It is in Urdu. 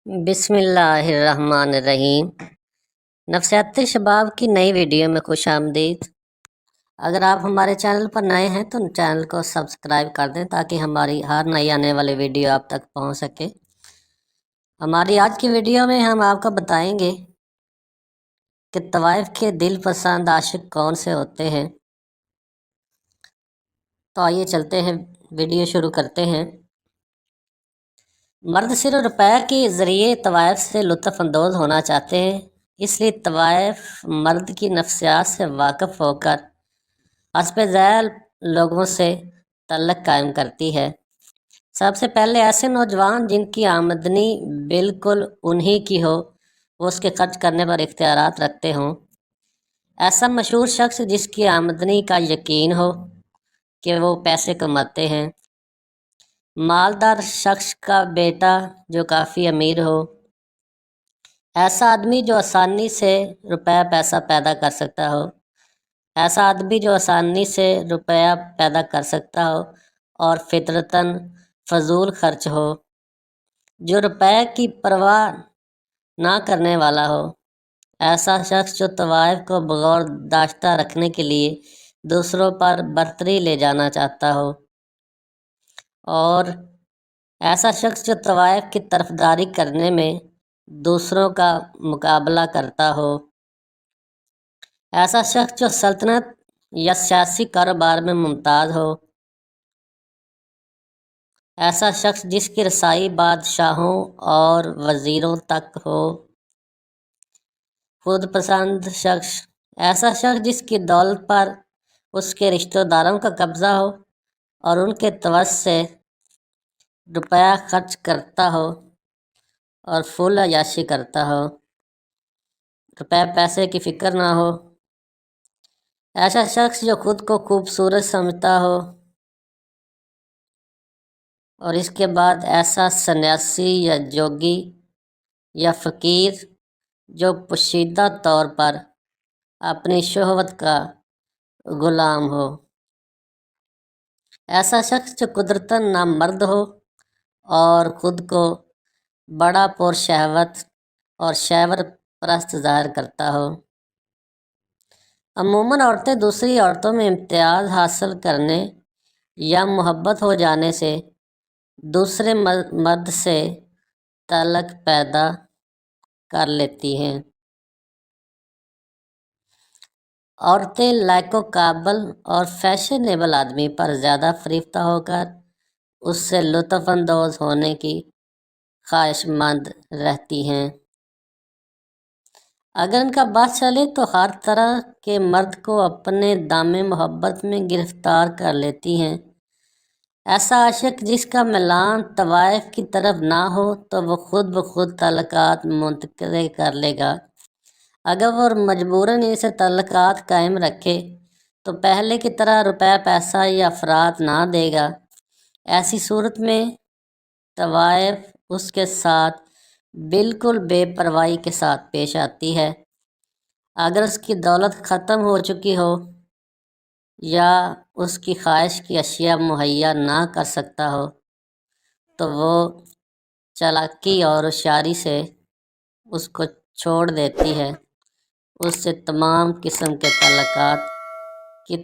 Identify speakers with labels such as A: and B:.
A: بسم اللہ الرحمن الرحیم۔ نفسیات شباب کی نئی ویڈیو میں خوش آمدید۔ اگر آپ ہمارے چینل پر نئے ہیں تو چینل کو سبسکرائب کر دیں تاکہ ہماری ہر نئی آنے والی ویڈیو آپ تک پہنچ سکے۔ ہماری آج کی ویڈیو میں ہم آپ کو بتائیں گے کہ طوائف کے دل پسند عاشق کون سے ہوتے ہیں۔ تو آئیے چلتے ہیں، ویڈیو شروع کرتے ہیں۔ مرد صرف روپے کے ذریعے طوائف سے لطف اندوز ہونا چاہتے ہیں، اس لیے طوائف مرد کی نفسیات سے واقف ہو کر حسب ذیل لوگوں سے تعلق قائم کرتی ہے۔ سب سے پہلے ایسے نوجوان جن کی آمدنی بالکل انہی کی ہو، وہ اس کے خرچ کرنے پر اختیارات رکھتے ہوں۔ ایسا مشہور شخص جس کی آمدنی کا یقین ہو کہ وہ پیسے کماتے ہیں۔ مالدار شخص کا بیٹا جو کافی امیر ہو۔ ایسا آدمی جو آسانی سے روپیہ پیسہ پیدا کر سکتا ہو۔ ایسا آدمی جو آسانی سے روپیہ پیدا کر سکتا ہو اور فطرتاً فضول خرچ ہو، جو روپے کی پرواہ نہ کرنے والا ہو۔ ایسا شخص جو طوائف کو بغور داشتہ رکھنے کے لیے دوسروں پر برتری لے جانا چاہتا ہو، اور ایسا شخص جو طوائف کی طرفداری کرنے میں دوسروں کا مقابلہ کرتا ہو۔ ایسا شخص جو سلطنت یا سیاسی کاروبار میں ممتاز ہو۔ ایسا شخص جس کی رسائی بادشاہوں اور وزیروں تک ہو۔ خود پسند شخص، ایسا شخص جس کی دولت پر اس کے رشتہ داروں کا قبضہ ہو اور ان کے توسط سے روپیہ خرچ کرتا ہو اور فضول عیاشی کرتا ہو، روپے پیسے کی فکر نہ ہو۔ ایسا شخص جو خود کو خوبصورت سمجھتا ہو، اور اس کے بعد ایسا سنیاسی یا جوگی یا فقیر جو پوشیدہ طور پر اپنی شہوت کا غلام ہو۔ ایسا شخص جو قدرتاً نامرد ہو اور خود کو بڑا پرشہوت اور شہوت پرست ظاہر کرتا ہو۔ عموماً عورتیں دوسری عورتوں میں امتیاز حاصل کرنے یا محبت ہو جانے سے دوسرے مرد سے تعلق پیدا کر لیتی ہیں۔ عورتیں لائق و قابل اور فیشنیبل آدمی پر زیادہ فریفتہ ہو کر اس سے لطف اندوز ہونے کی خواہش مند رہتی ہیں۔ اگر ان کا بس چلے تو ہر طرح کے مرد کو اپنے دام محبت میں گرفتار کر لیتی ہیں۔ ایسا عاشق جس کا میلان طوائف کی طرف نہ ہو تو وہ خود بخود تعلقات منقطع کر لے گا۔ اگر وہ مجبوراً ان سے تعلقات قائم رکھے تو پہلے کی طرح روپے پیسہ یا افراد نہ دے گا۔ ایسی صورت میں طوائف اس کے ساتھ بالکل بے پرواہی کے ساتھ پیش آتی ہے۔ اگر اس کی دولت ختم ہو چکی ہو یا اس کی خواہش کی اشیاء مہیا نہ کر سکتا ہو تو وہ چالاکی اور ہوشیاری سے اس کو چھوڑ دیتی ہے، اس سے تمام قسم کے تعلقات کی